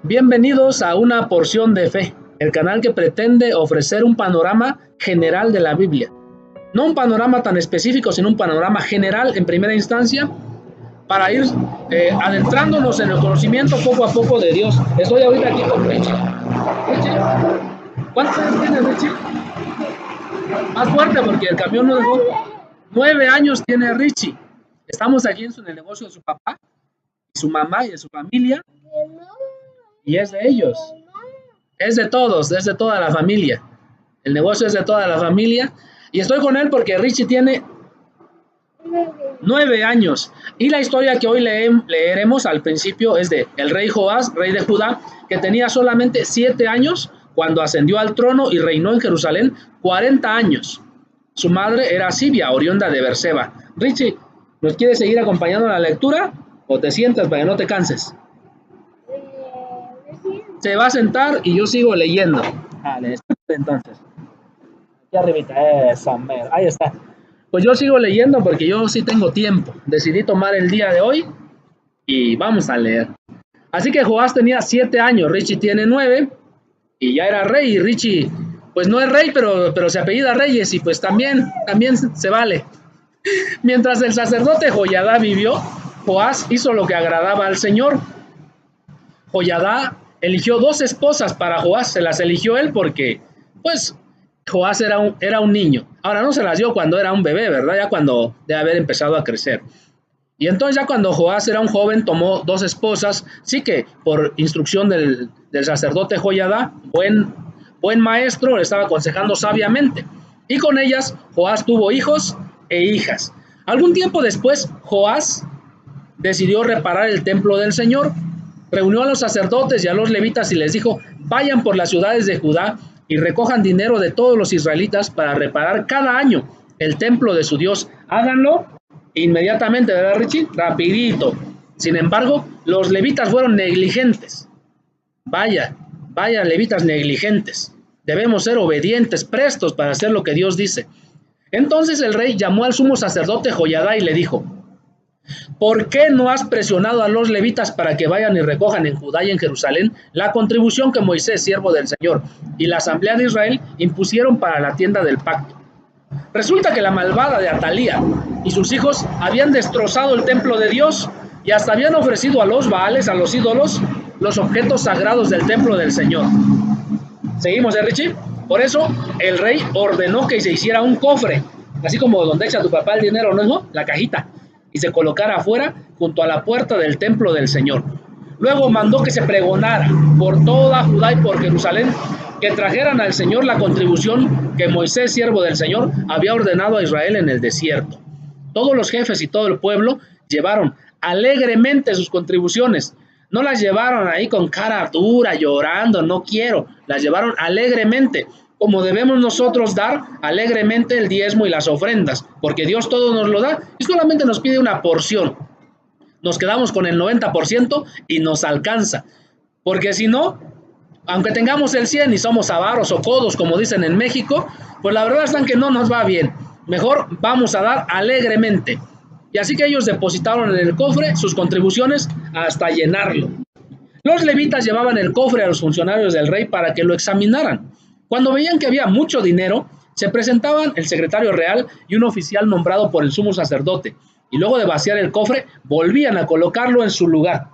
Bienvenidos a Una Porción de Fe, el canal que pretende ofrecer un panorama general de la Biblia. No un panorama tan específico, sino un panorama general en primera instancia para ir adentrándonos en el conocimiento poco a poco de Dios. Estoy ahorita aquí con Richie. Richie, ¿cuántos años tiene Richie? Más fuerte porque el camión no dejó. 9 años tiene Richie. Estamos aquí en el negocio de su papá, y su mamá y de su familia. Y es de ellos. Es de todos, es de toda la familia. El negocio es de toda la familia. Y estoy con él porque Richie tiene 9 años. Y la historia que hoy leeremos al principio es de el rey Joás, rey de Judá, que tenía solamente 7 años cuando ascendió al trono y reinó en Jerusalén 40 años. Su madre era Sibia, oriunda de Berseba. Richie, ¿nos quieres seguir acompañando en la lectura o te sientas para que no te canses? Se va a sentar y yo sigo leyendo. Vale, entonces. Aquí arribita, esa mera. Ahí está. Pues yo sigo leyendo porque yo sí tengo tiempo. Decidí tomar el día de hoy y vamos a leer. Así que Joás tenía 7 años, Richie tiene 9 y ya era rey. Y Richie, pues no es rey, pero se apellida Reyes y pues también se vale. Mientras el sacerdote Joiada vivió, Joás hizo lo que agradaba al Señor. Joiada eligió 2 esposas para Joás, se las eligió él porque, pues, Joás era un niño. Ahora no se las dio cuando era un bebé, ¿verdad? Ya cuando debe haber empezado a crecer. Y entonces ya cuando Joás era un joven tomó 2 esposas, sí que por instrucción del sacerdote Joiada, buen maestro, le estaba aconsejando sabiamente. Y con ellas Joás tuvo hijos e hijas. Algún tiempo después, Joás decidió reparar el templo del Señor. Reunió a los sacerdotes y a los levitas y les dijo: vayan por las ciudades de Judá y recojan dinero de todos los israelitas para reparar cada año el templo de su Dios. Háganlo inmediatamente, ¿verdad, Richie? Rapidito. Sin embargo, los levitas fueron negligentes. Vaya, levitas negligentes. Debemos ser obedientes, prestos para hacer lo que Dios dice. Entonces el rey llamó al sumo sacerdote Joiada y le dijo: ¿por qué no has presionado a los levitas para que vayan y recojan en Judá y en Jerusalén la contribución que Moisés, siervo del Señor, y la asamblea de Israel impusieron para la tienda del pacto? Resulta que la malvada de Atalía y sus hijos habían destrozado el templo de Dios y hasta habían ofrecido a los Baales, a los ídolos, los objetos sagrados del templo del Señor. ¿Seguimos, Richie? Por eso el rey ordenó que se hiciera un cofre, así como donde echa tu papá el dinero, ¿no? La cajita, y se colocara afuera junto a la puerta del templo del Señor. Luego mandó que se pregonara por toda Judá y por Jerusalén que trajeran al Señor la contribución que Moisés, siervo del Señor, había ordenado a Israel en el desierto. Todos los jefes y todo el pueblo llevaron alegremente sus contribuciones. No las llevaron ahí con cara dura, llorando, no quiero. Las llevaron alegremente, como debemos nosotros dar alegremente el diezmo y las ofrendas, porque Dios todo nos lo da y solamente nos pide una porción. Nos quedamos con el 90% y nos alcanza, porque si no, aunque tengamos el 100 y somos avaros o codos, como dicen en México, pues la verdad es que no nos va bien. Mejor vamos a dar alegremente. Y así que ellos depositaron en el cofre sus contribuciones hasta llenarlo. Los levitas llevaban el cofre a los funcionarios del rey para que lo examinaran. Cuando veían que había mucho dinero, se presentaban el secretario real y un oficial nombrado por el sumo sacerdote, y luego de vaciar el cofre, volvían a colocarlo en su lugar.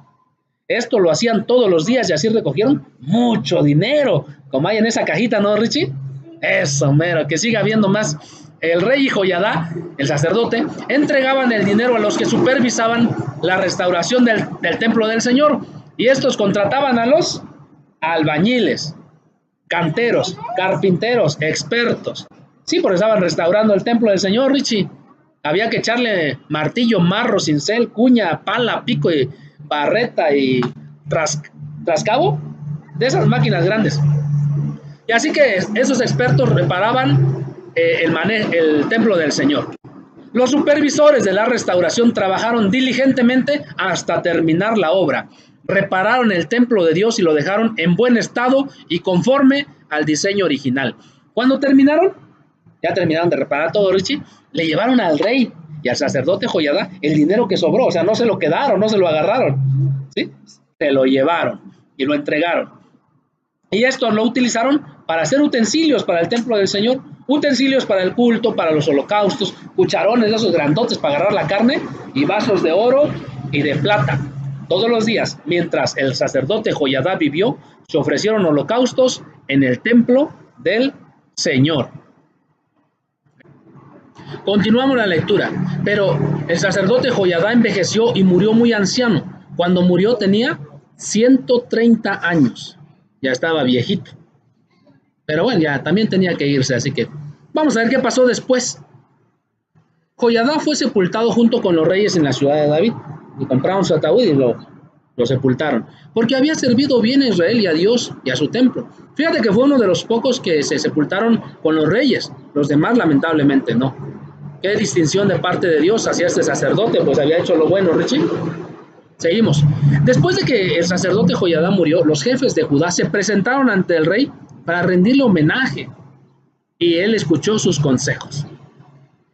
Esto lo hacían todos los días y así recogieron mucho dinero, como hay en esa cajita, ¿no, Richie? Eso, mero, que siga habiendo más. El rey y Joiada, el sacerdote, entregaban el dinero a los que supervisaban la restauración del templo del Señor, y estos contrataban a los albañiles, canteros, carpinteros, expertos. Sí, porque estaban restaurando el templo del Señor, Richie. Había que echarle martillo, marro, cincel, cuña, pala, pico y barreta y trascabo de esas máquinas grandes. Y así que esos expertos reparaban el templo del Señor. Los supervisores de la restauración trabajaron diligentemente hasta terminar la obra. Repararon el templo de Dios y lo dejaron en buen estado y conforme al diseño original. Cuando terminaron, ya terminaron de reparar todo, Richie, le llevaron al rey y al sacerdote Joiada el dinero que sobró. O sea, no se lo quedaron, no se lo agarraron, ¿sí? Se lo llevaron. y lo entregaron. Y esto lo utilizaron para hacer utensilios para el templo del Señor, utensilios para el culto, para los holocaustos, cucharones esos grandotes para agarrar la carne y vasos de oro y de plata. Todos los días, mientras el sacerdote Joiada vivió, se ofrecieron holocaustos en el templo del Señor. Continuamos la lectura. Pero el sacerdote Joiada envejeció y murió muy anciano. Cuando murió tenía 130 años. Ya estaba viejito. Pero bueno, ya también tenía que irse, así que vamos a ver qué pasó después. Joiada fue sepultado junto con los reyes en la ciudad de David. Y compraron su ataúd y lo sepultaron. Porque había servido bien a Israel y a Dios y a su templo. Fíjate que fue uno de los pocos que se sepultaron con los reyes. Los demás, lamentablemente, no. Qué distinción de parte de Dios hacia este sacerdote, pues había hecho lo bueno, Richie. Seguimos. Después de que el sacerdote Joiada murió, los jefes de Judá se presentaron ante el rey para rendirle homenaje. Y él escuchó sus consejos.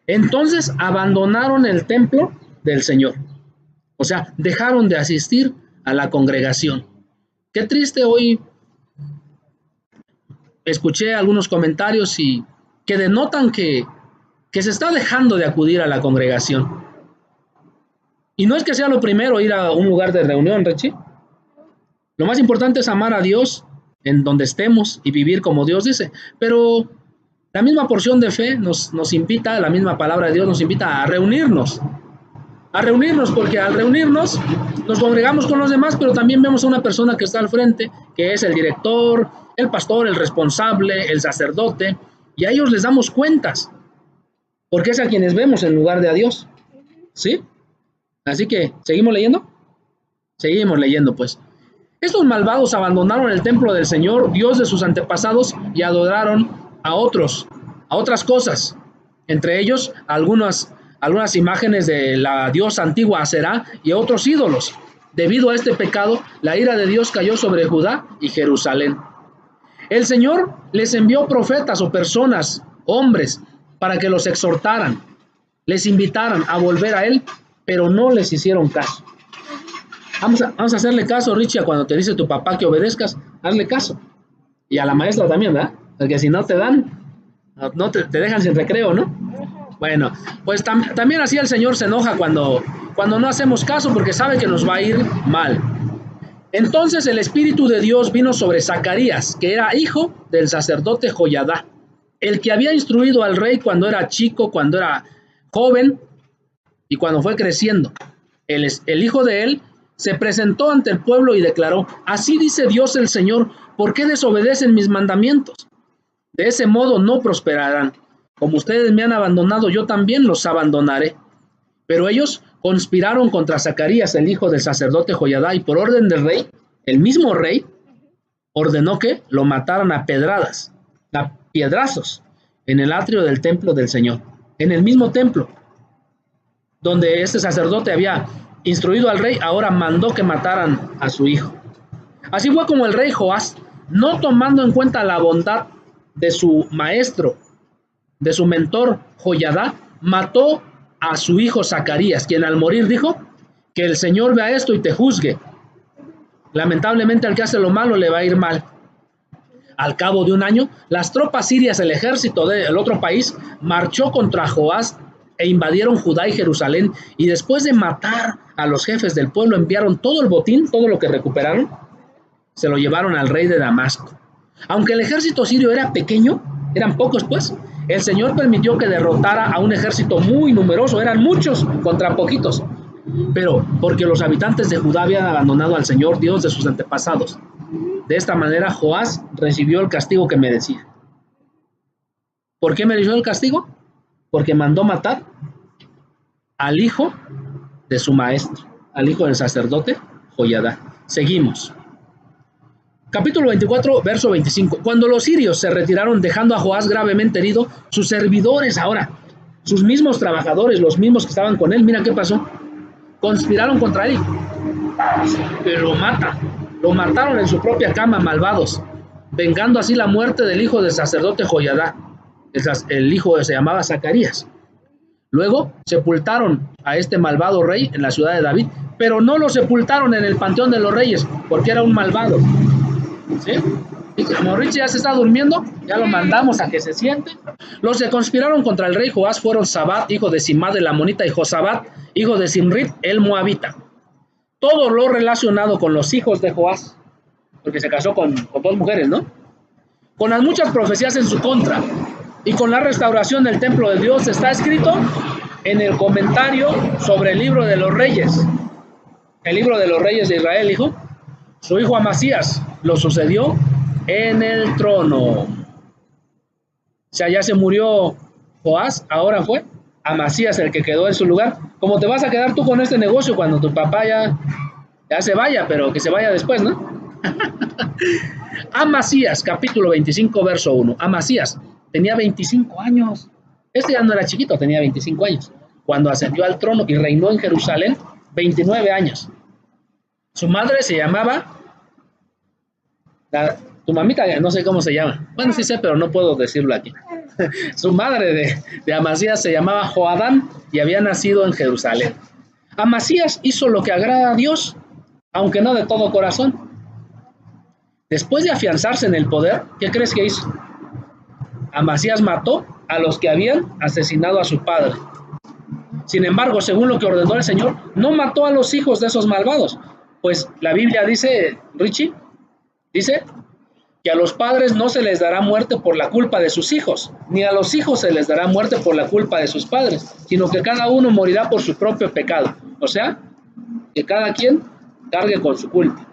Entonces abandonaron el templo del Señor. O sea, dejaron de asistir a la congregación. Qué triste, hoy escuché algunos comentarios y que denotan que se está dejando de acudir a la congregación. Y no es que sea lo primero ir a un lugar de reunión, Richie. Lo más importante es amar a Dios en donde estemos y vivir como Dios dice. Pero la misma porción de fe nos invita, la misma palabra de Dios nos invita a reunirnos. A reunirnos, porque al reunirnos nos congregamos con los demás, pero también vemos a una persona que está al frente, que es el director, el pastor, el responsable, el sacerdote, y a ellos les damos cuentas, porque es a quienes vemos en lugar de a Dios. ¿Sí? Así que, ¿seguimos leyendo? Seguimos leyendo, pues. Estos malvados abandonaron el templo del Señor, Dios de sus antepasados, y adoraron a otras cosas, entre ellos algunas imágenes de la diosa antigua Aserá y otros ídolos. Debido a este pecado, la ira de Dios cayó sobre Judá y Jerusalén. El Señor les envió profetas o personas, hombres, para que los exhortaran, les invitaran a volver a Él, pero no les hicieron caso. Vamos a hacerle caso, Richie, cuando te dice tu papá que obedezcas, hazle caso. Y a la maestra también, ¿verdad? Porque si no te dan, no te dejan sin recreo, ¿no? Bueno, pues también así el Señor se enoja cuando no hacemos caso, porque sabe que nos va a ir mal. Entonces el Espíritu de Dios vino sobre Zacarías, que era hijo del sacerdote Joiada, el que había instruido al rey cuando era chico, cuando era joven y cuando fue creciendo. El hijo de él se presentó ante el pueblo y declaró: así dice Dios el Señor, ¿por qué desobedecen mis mandamientos? De ese modo no prosperarán. Como ustedes me han abandonado, yo también los abandonaré. Pero ellos conspiraron contra Zacarías, el hijo del sacerdote Joiada, y por orden del rey, el mismo rey, ordenó que lo mataran a pedradas, a piedrazos, en el atrio del templo del Señor. En el mismo templo donde este sacerdote había instruido al rey, ahora mandó que mataran a su hijo. Así fue como el rey Joás, no tomando en cuenta la bondad de su maestro, de su mentor Joiada, mató a su hijo Zacarías, quien al morir dijo: que el Señor vea esto y te juzgue. Lamentablemente al que hace lo malo le va a ir mal. Al cabo de un año, las tropas sirias, el ejército del otro país, marchó contra Joás e invadieron Judá y Jerusalén, y después de matar a los jefes del pueblo, enviaron todo el botín, todo lo que recuperaron, se lo llevaron al rey de Damasco. Aunque el ejército sirio era pequeño, eran pocos pues, el Señor permitió que derrotara a un ejército muy numeroso, eran muchos contra poquitos, pero porque los habitantes de Judá habían abandonado al Señor, Dios de sus antepasados. De esta manera Joás recibió el castigo que merecía. ¿Por qué mereció el castigo? Porque mandó matar al hijo de su maestro, al hijo del sacerdote Joiada. Seguimos. Capítulo 24, verso 25. Cuando los sirios se retiraron dejando a Joás gravemente herido, sus servidores ahora, sus mismos trabajadores, los mismos que estaban con él, mira qué pasó, conspiraron contra él, pero lo mataron en su propia cama, malvados, vengando así la muerte del hijo del sacerdote Joiada. El hijo se llamaba Zacarías. Luego sepultaron a este malvado rey en la ciudad de David, pero no lo sepultaron en el panteón de los reyes, porque era un malvado. ¿Sí? Y como Richie ya se está durmiendo, ya lo mandamos a que se siente. Los que conspiraron contra el rey Joás fueron Sabat, hijo de Simad el amonita, y Josabat, hijo de Simrit el moabita. Todo lo relacionado con los hijos de Joás, porque se casó con dos mujeres, ¿no? Con las muchas profecías en su contra y con la restauración del templo de Dios está escrito en el comentario sobre el libro de los reyes. El libro de los reyes de Israel, hijo. Su hijo Amasías lo sucedió en el trono. O sea, ya se murió Joás, ahora fue Amasías el que quedó en su lugar. ¿Cómo te vas a quedar tú con este negocio cuando tu papá ya se vaya, pero que se vaya después, ¿no? Amasías, capítulo 25, verso 1. Amasías tenía 25 años. Este ya no era chiquito, tenía 25 años. Cuando ascendió al trono y reinó en Jerusalén, 29 años. Su madre se llamaba, tu mamita, no sé cómo se llama. Bueno, sí sé, pero no puedo decirlo aquí. Su madre de Amasías se llamaba Joadán y había nacido en Jerusalén. Amasías hizo lo que agrada a Dios, aunque no de todo corazón. Después de afianzarse en el poder, ¿qué crees que hizo? Amasías mató a los que habían asesinado a su padre. Sin embargo, según lo que ordenó el Señor, no mató a los hijos de esos malvados. Pues la Biblia dice, Richie, dice que a los padres no se les dará muerte por la culpa de sus hijos, ni a los hijos se les dará muerte por la culpa de sus padres, sino que cada uno morirá por su propio pecado. O sea, que cada quien cargue con su culpa.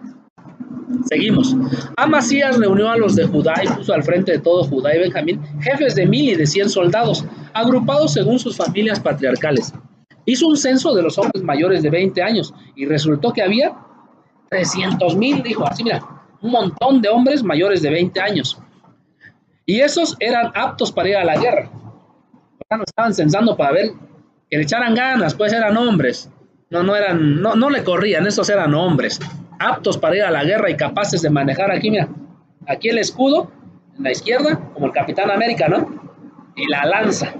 Seguimos. Amasías reunió a los de Judá y puso al frente de todo Judá y Benjamín jefes de 1000 y de 100 soldados, agrupados según sus familias patriarcales. Hizo un censo de los hombres mayores de 20 años y resultó que había 300,000, dijo así, mira, un montón de hombres mayores de 20 años. Y esos eran aptos para ir a la guerra. No estaban censando para ver que le echaran ganas, pues eran hombres. No le corrían, esos eran hombres aptos para ir a la guerra y capaces de manejar aquí, mira, aquí el escudo en la izquierda, como el Capitán América, ¿no? Y la lanza.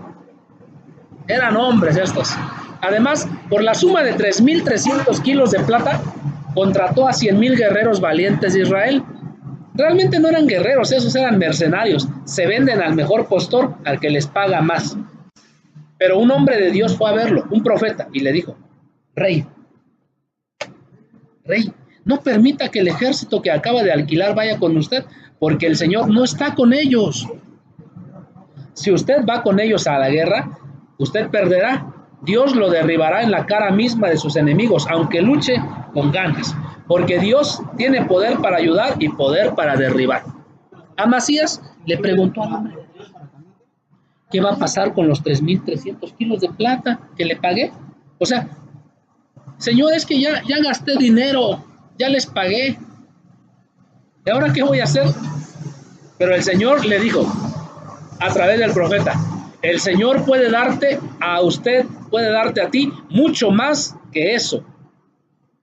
Eran hombres estos. Además, por la suma de 3,300 kilos de plata, contrató a 100,000 guerreros valientes de Israel. Realmente no eran guerreros, esos eran mercenarios. Se venden al mejor postor, al que les paga más. Pero un hombre de Dios fue a verlo, un profeta, y le dijo, Rey, no permita que el ejército que acaba de alquilar vaya con usted, porque el Señor no está con ellos. Si usted va con ellos a la guerra, usted perderá. Dios lo derribará en la cara misma de sus enemigos, aunque luche con ganas, porque Dios tiene poder para ayudar y poder para derribar. Amasías le preguntó al hombre, ¿qué va a pasar con los 3,300 kilos de plata que le pagué? O sea, Señor, es que ya gasté dinero, ya les pagué. ¿Y ahora qué voy a hacer? Pero el Señor le dijo, a través del profeta, el Señor puede darte a usted, puede darte a ti mucho más que eso.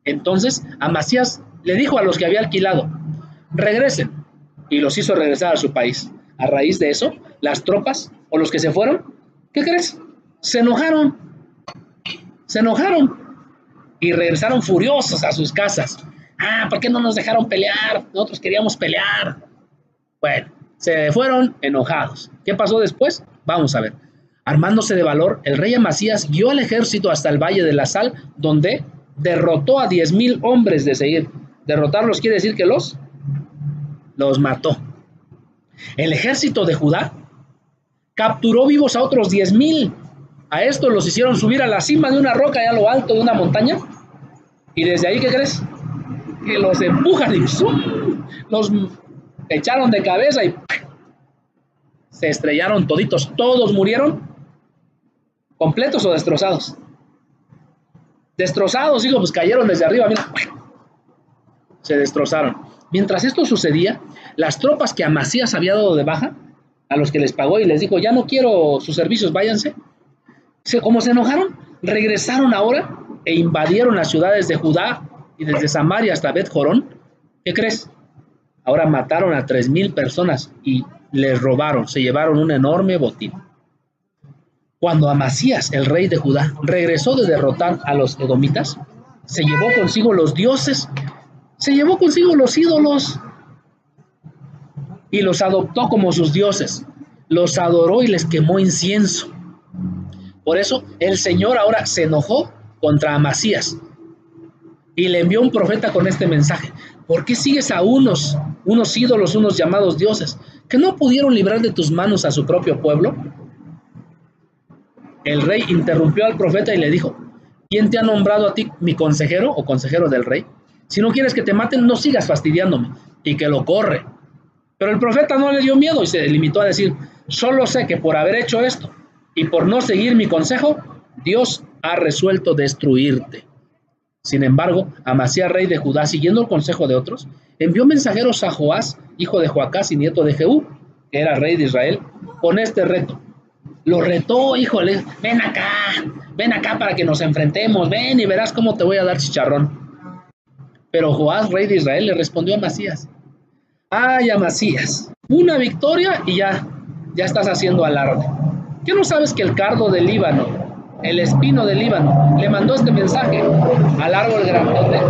Entonces, Amasías le dijo a los que había alquilado, regresen, y los hizo regresar a su país. A raíz de eso, las tropas, o los que se fueron, ¿qué crees? Se enojaron y regresaron furiosos a sus casas. ¿Por qué no nos dejaron pelear? Nosotros queríamos pelear. Bueno, se fueron enojados. ¿Qué pasó después? Vamos a ver. Armándose de valor, el rey Amasías guió al ejército hasta el Valle de la Sal, donde derrotó a 10,000 hombres de Seir. Derrotarlos quiere decir que los mató. El ejército de Judá capturó vivos a otros 10,000. A estos los hicieron subir a la cima de una roca y a lo alto de una montaña. Y desde ahí, ¿qué crees? Que los empujan y los echaron de cabeza y se estrellaron toditos. Todos murieron, completos o destrozados. Destrozados, digo, pues cayeron desde arriba, mira, se destrozaron. Mientras esto sucedía, las tropas que Amasías había dado de baja, a los que les pagó y les dijo, ya no quiero sus servicios, váyanse. Como se enojaron, regresaron ahora e invadieron las ciudades de Judá y desde Samaria hasta Bet-Jorón. ¿Qué crees? Ahora mataron a 3,000 personas y les robaron, se llevaron un enorme botín. Cuando Amasías, el rey de Judá, regresó de derrotar a los edomitas, Se llevó consigo los dioses, se llevó consigo los ídolos y los adoptó como sus dioses. Los adoró y les quemó incienso. Por eso el Señor ahora se enojó contra Amasías y le envió un profeta con este mensaje. ¿Por qué sigues a unos ídolos, unos llamados dioses, que no pudieron librar de tus manos a su propio pueblo? El rey interrumpió al profeta y le dijo: ¿quién te ha nombrado a ti mi consejero o consejero del rey? Si no quieres que te maten, no sigas fastidiándome. Y que lo corre. Pero el profeta no le dio miedo y se limitó a decir: solo sé que por haber hecho esto y por no seguir mi consejo, Dios ha resuelto destruirte. Sin embargo, Amasías, rey de Judá, siguiendo el consejo de otros, envió mensajeros a Joás, hijo de Joacás y nieto de Jehú, que era rey de Israel, con este reto. Lo retó, híjole: ven acá para que nos enfrentemos, ven y verás cómo te voy a dar chicharrón. Pero Joás, rey de Israel, le respondió a Amasías: ay, Amasías, una victoria y ya estás haciendo alarde. ¿Qué no sabes que el cardo del Líbano, el espino del Líbano, le mandó este mensaje al árbol grandote,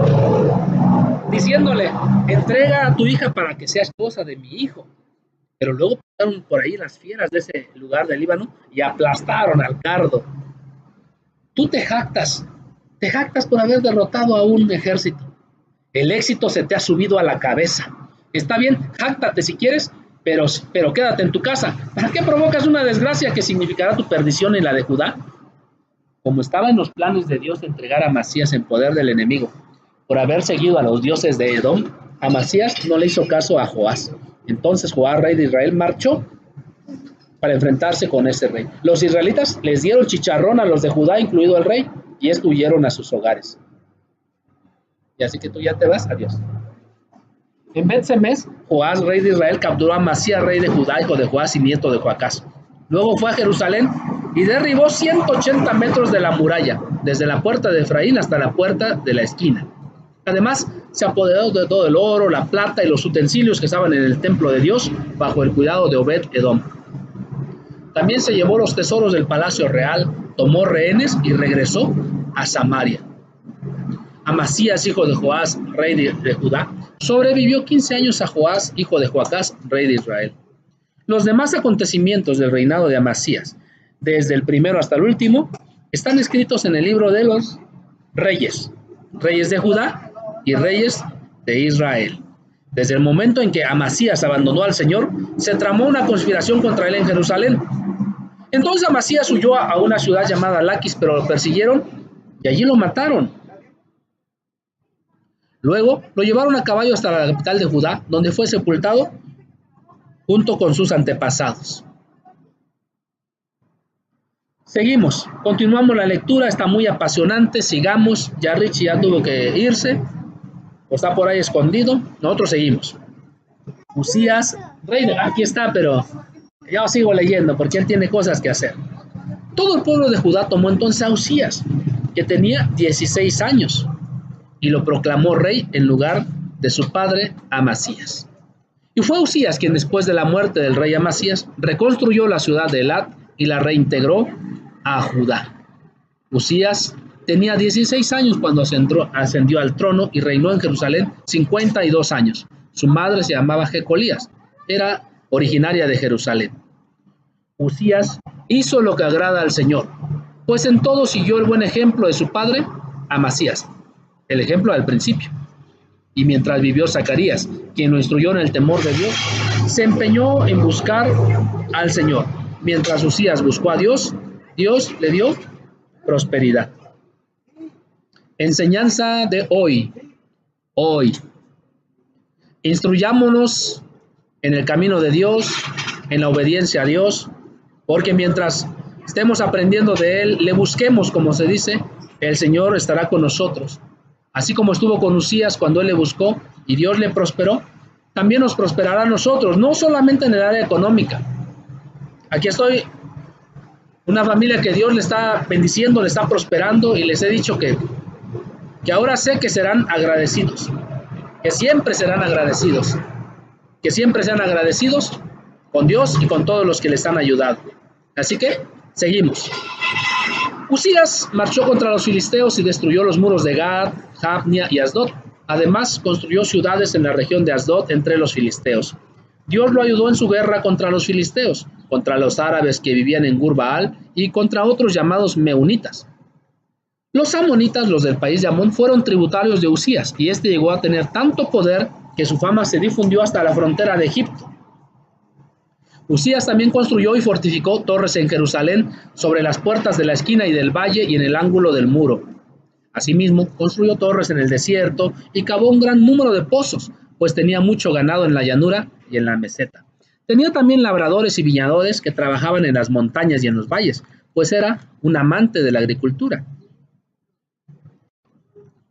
diciéndole: entrega a tu hija para que sea esposa de mi hijo? Pero luego pasaron por ahí las fieras de ese lugar del Líbano y aplastaron al cardo. Tú te jactas por haber derrotado a un ejército. El éxito se te ha subido a la cabeza. Está bien, jáctate si quieres, pero quédate en tu casa. ¿Para qué provocas una desgracia que significará tu perdición y la de Judá? Como estaba en los planes de Dios de entregar a Amasías en poder del enemigo, por haber seguido a los dioses de Edom, Amasías no le hizo caso a Joás. Entonces Joás, rey de Israel, marchó para enfrentarse con ese rey. Los israelitas les dieron chicharrón a los de Judá, incluido el rey, y estos huyeron a sus hogares. Y así que tú ya te vas, adiós. En Bet-Semes, Joás, rey de Israel, capturó a Amasías, rey de Judá, hijo de Joás y nieto de Joacás. Luego fue a Jerusalén y derribó 180 metros de la muralla, desde la puerta de Efraín hasta la puerta de la esquina. Además, se apoderó de todo el oro, la plata y los utensilios que estaban en el templo de Dios, bajo el cuidado de Obed-Edom. También se llevó los tesoros del palacio real, tomó rehenes y regresó a Samaria. Amasías, hijo de Joás, rey de Judá, sobrevivió 15 años a Joás, hijo de Joacás, rey de Israel. Los demás acontecimientos del reinado de Amasías, desde el primero hasta el último, están escritos en el libro de los reyes de Judá y reyes de Israel. Desde el momento en que Amasías abandonó al Señor, se tramó una conspiración contra él en Jerusalén. Entonces Amasías huyó a una ciudad llamada Laquis, pero lo persiguieron y allí lo mataron. Luego lo llevaron a caballo hasta la capital de Judá, donde fue sepultado junto con sus antepasados. Seguimos, continuamos la lectura, está muy apasionante, sigamos. Ya Richie ya tuvo que irse, está por ahí escondido, nosotros seguimos. Usías, rey, aquí está, pero ya sigo leyendo porque él tiene cosas que hacer. Todo el pueblo de Judá tomó entonces a Usías, que tenía 16 años, y lo proclamó rey en lugar de su padre Amasías. Y fue Usías quien, después de la muerte del rey Amasías, reconstruyó la ciudad de Elat y la reintegró a Judá. Usías tenía 16 años cuando ascendió al trono y reinó en Jerusalén 52 años. Su madre se llamaba Jecolías, era originaria de Jerusalén. Usías hizo lo que agrada al Señor, pues en todo siguió el buen ejemplo de su padre Amasías, el ejemplo al principio. Y mientras vivió Zacarías, quien lo instruyó en el temor de Dios, se empeñó en buscar al Señor. Mientras Usías buscó a Dios, Dios le dio prosperidad. Enseñanza de hoy. Instruyámonos en el camino de Dios, en la obediencia a Dios, porque mientras estemos aprendiendo de Él, le busquemos, como se dice, el Señor estará con nosotros. Así como estuvo con Usías cuando él le buscó y Dios le prosperó, también nos prosperará a nosotros, no solamente en el área económica. Aquí estoy, una familia que Dios le está bendiciendo, le está prosperando, y les he dicho que ahora sé que serán agradecidos, que siempre serán agradecidos, que siempre sean agradecidos con Dios y con todos los que les han ayudado. Así que, seguimos. Usías marchó contra los filisteos y destruyó los muros de Gad, Jabnia y Asdod. Además, construyó ciudades en la región de Asdod entre los filisteos. Dios lo ayudó en su guerra contra los filisteos, contra los árabes que vivían en Gur-Baal y contra otros llamados meunitas. Los amonitas, los del país de Amón, fueron tributarios de Uzías, y este llegó a tener tanto poder que su fama se difundió hasta la frontera de Egipto. Uzías también construyó y fortificó torres en Jerusalén, sobre las puertas de la esquina y del valle y en el ángulo del muro. Asimismo, construyó torres en el desierto y cavó un gran número de pozos, pues tenía mucho ganado en la llanura y en la meseta. Tenía también labradores y viñadores que trabajaban en las montañas y en los valles, pues era un amante de la agricultura.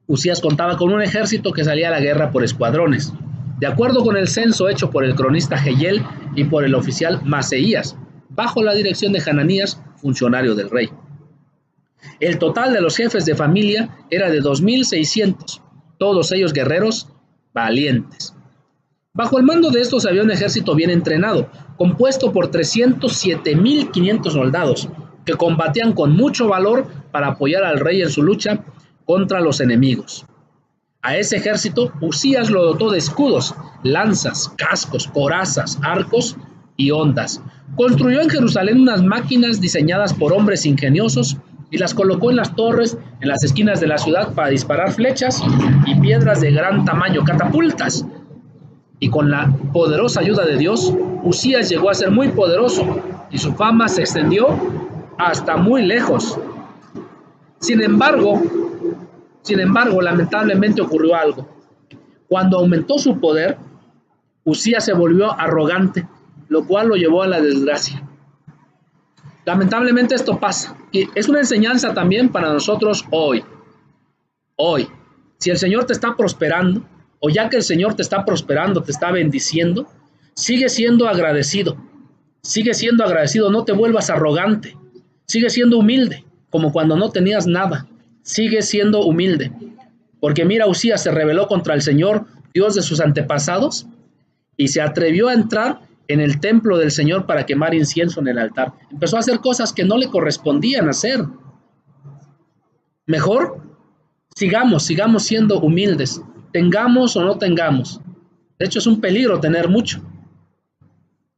Uzías contaba con un ejército que salía a la guerra por escuadrones, de acuerdo con el censo hecho por el cronista Jehiel y por el oficial Maseías, bajo la dirección de Hananías, funcionario del rey. El total de los jefes de familia era de 2,600, todos ellos guerreros valientes. Bajo el mando de estos había un ejército bien entrenado, compuesto por 307,500 soldados, que combatían con mucho valor para apoyar al rey en su lucha contra los enemigos. A ese ejército Uzías lo dotó de escudos, lanzas, cascos, corazas, arcos y hondas. Construyó en Jerusalén unas máquinas diseñadas por hombres ingeniosos y las colocó en las torres, en las esquinas de la ciudad para disparar flechas y piedras de gran tamaño, catapultas. Y con la poderosa ayuda de Dios, Uzías llegó a ser muy poderoso y su fama se extendió hasta muy lejos. Sin embargo, lamentablemente ocurrió algo. Cuando aumentó su poder, Uzías se volvió arrogante, lo cual lo llevó a la desgracia. Lamentablemente esto pasa, y es una enseñanza también para nosotros hoy. Hoy, si el Señor te está prosperando, o ya que el Señor te está prosperando, te está bendiciendo, sigue siendo agradecido. Sigue siendo agradecido, no te vuelvas arrogante. Sigue siendo humilde, como cuando no tenías nada. Sigue siendo humilde, porque mira, Uzías se rebeló contra el Señor, Dios de sus antepasados, y se atrevió a entrar en el templo del Señor para quemar incienso en el altar. Empezó a hacer cosas que no le correspondían hacer. Mejor, sigamos siendo humildes, tengamos o no tengamos. De hecho, es un peligro tener mucho,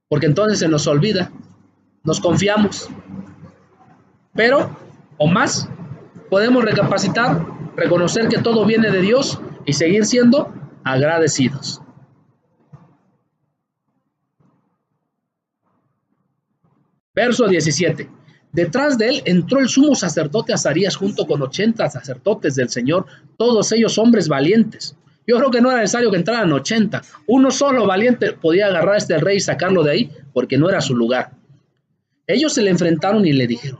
porque entonces se nos olvida, nos confiamos. Pero, o más, podemos recapacitar, reconocer que todo viene de Dios y seguir siendo agradecidos. Verso 17. Detrás de él entró el sumo sacerdote Azarías junto con 80 sacerdotes del Señor, todos ellos hombres valientes. Yo creo que no era necesario que entraran 80. Uno solo valiente podía agarrar a este rey y sacarlo de ahí, porque no era su lugar. Ellos se le enfrentaron y le dijeron: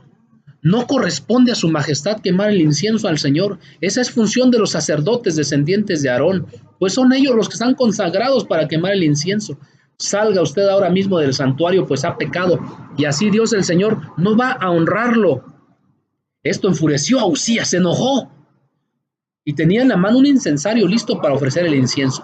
no corresponde a su majestad quemar el incienso al Señor. Esa es función de los sacerdotes descendientes de Aarón, pues son ellos los que están consagrados para quemar el incienso. Salga usted ahora mismo del santuario, pues ha pecado, y así Dios el Señor no va a honrarlo. Esto enfureció a Uzías, se enojó, y tenía en la mano un incensario listo para ofrecer el incienso.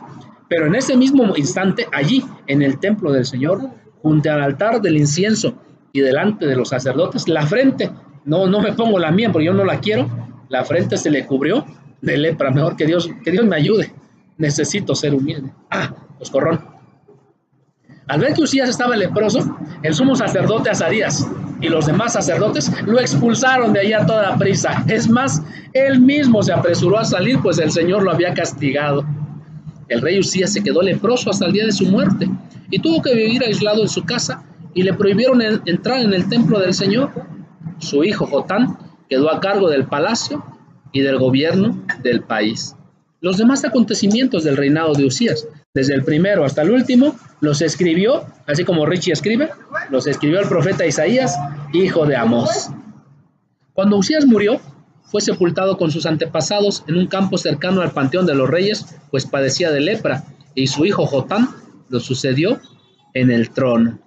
Pero en ese mismo instante, allí, en el templo del Señor, junto al altar del incienso y delante de los sacerdotes, la frente, no me pongo la mía porque yo no la quiero, la frente se le cubrió de lepra. Mejor que Dios me ayude, necesito ser humilde. Coscorrón. Al ver que Uzías estaba leproso, el sumo sacerdote Azarías y los demás sacerdotes lo expulsaron de allá a toda prisa. Es más, él mismo se apresuró a salir, pues el Señor lo había castigado. El rey Uzías se quedó leproso hasta el día de su muerte y tuvo que vivir aislado en su casa, y le prohibieron entrar en el templo del Señor. Su hijo Jotán quedó a cargo del palacio y del gobierno del país. Los demás acontecimientos del reinado de Uzías, desde el primero hasta el último, los escribió, así como Richie escribe, los escribió el profeta Isaías, hijo de Amós. Cuando Uzías murió, fue sepultado con sus antepasados en un campo cercano al Panteón de los Reyes, pues padecía de lepra, y su hijo Jotán lo sucedió en el trono.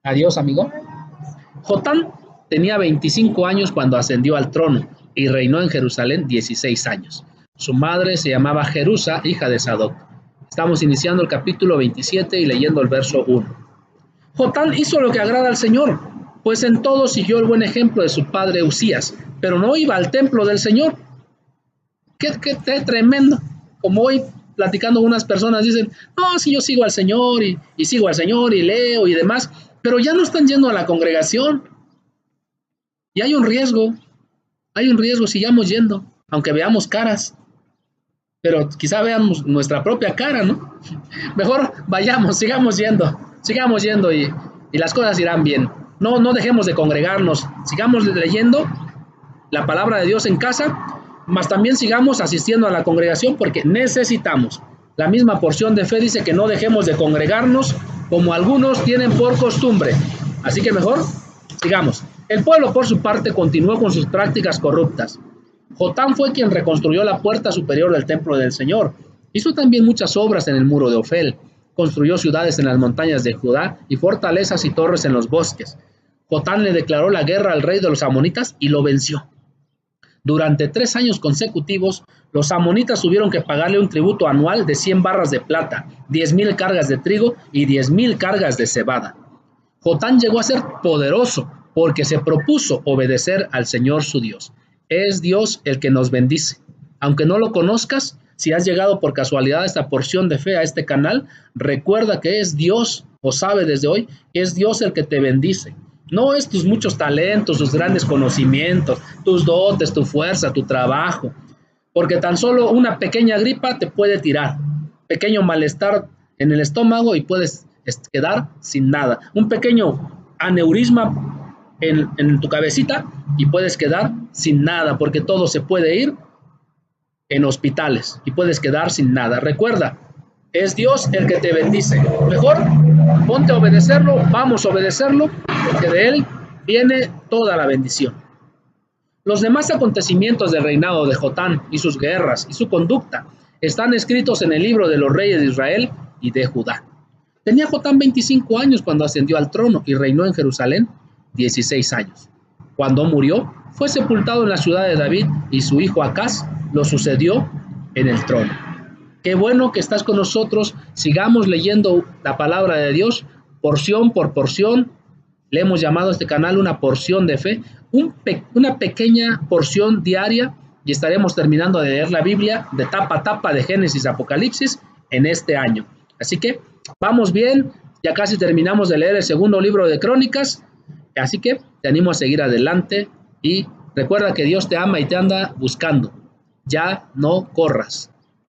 Adiós, amigo. Jotán tenía 25 años cuando ascendió al trono y reinó en Jerusalén 16 años. Su madre se llamaba Jerusa, hija de Sadoc. Estamos iniciando el capítulo 27 y leyendo el verso 1. Jotán hizo lo que agrada al Señor, pues en todo siguió el buen ejemplo de su padre Usías, pero no iba al templo del Señor. Qué tremendo. Como hoy platicando unas personas dicen, no, si yo sigo al Señor y sigo al Señor y leo y demás, pero ya no están yendo a la congregación. Y hay un riesgo, sigamos yendo, aunque veamos caras, pero quizá veamos nuestra propia cara, ¿no? Mejor vayamos, sigamos yendo y las cosas irán bien. No dejemos de congregarnos, sigamos leyendo la palabra de Dios en casa, mas también sigamos asistiendo a la congregación porque necesitamos. La misma porción de fe dice que no dejemos de congregarnos como algunos tienen por costumbre. Así que mejor sigamos. El pueblo, por su parte, continuó con sus prácticas corruptas. Jotam fue quien reconstruyó la puerta superior del templo del Señor. Hizo también muchas obras en el muro de Ofel. Construyó ciudades en las montañas de Judá y fortalezas y torres en los bosques. Jotam le declaró la guerra al rey de los amonitas y lo venció. Durante 3 años consecutivos, los amonitas tuvieron que pagarle un tributo anual de 100 barras de plata, 10,000 cargas de trigo y 10,000 cargas de cebada. Jotam llegó a ser poderoso porque se propuso obedecer al Señor su Dios. Es Dios el que nos bendice. Aunque no lo conozcas, si has llegado por casualidad a esta porción de fe, a este canal, recuerda que es Dios, o sabe desde hoy, es Dios el que te bendice. No es tus muchos talentos, tus grandes conocimientos, tus dotes, tu fuerza, tu trabajo. Porque tan solo una pequeña gripa te puede tirar. Pequeño malestar en el estómago y puedes quedar sin nada. Un pequeño aneurisma en tu cabecita y puedes quedar sin nada, porque todo se puede ir en hospitales y puedes quedar sin nada. Recuerda, es Dios el que te bendice. Mejor ponte a obedecerlo, vamos a obedecerlo, porque de Él viene toda la bendición. Los demás acontecimientos del reinado de Jotam y sus guerras y su conducta están escritos en el libro de los reyes de Israel y de Judá. Tenía Jotam 25 años cuando ascendió al trono y reinó en Jerusalén 16 años. Cuando murió, fue sepultado en la ciudad de David y su hijo Acaz lo sucedió en el trono. Qué bueno que estás con nosotros. Sigamos leyendo la palabra de Dios, porción por porción. Le hemos llamado a este canal una porción de fe, una pequeña porción diaria, y estaremos terminando de leer la Biblia de tapa a tapa de Génesis a Apocalipsis en este año. Así que vamos bien, ya casi terminamos de leer el segundo libro de Crónicas, así que te animo a seguir adelante y recuerda que Dios te ama y te anda buscando. Ya no corras.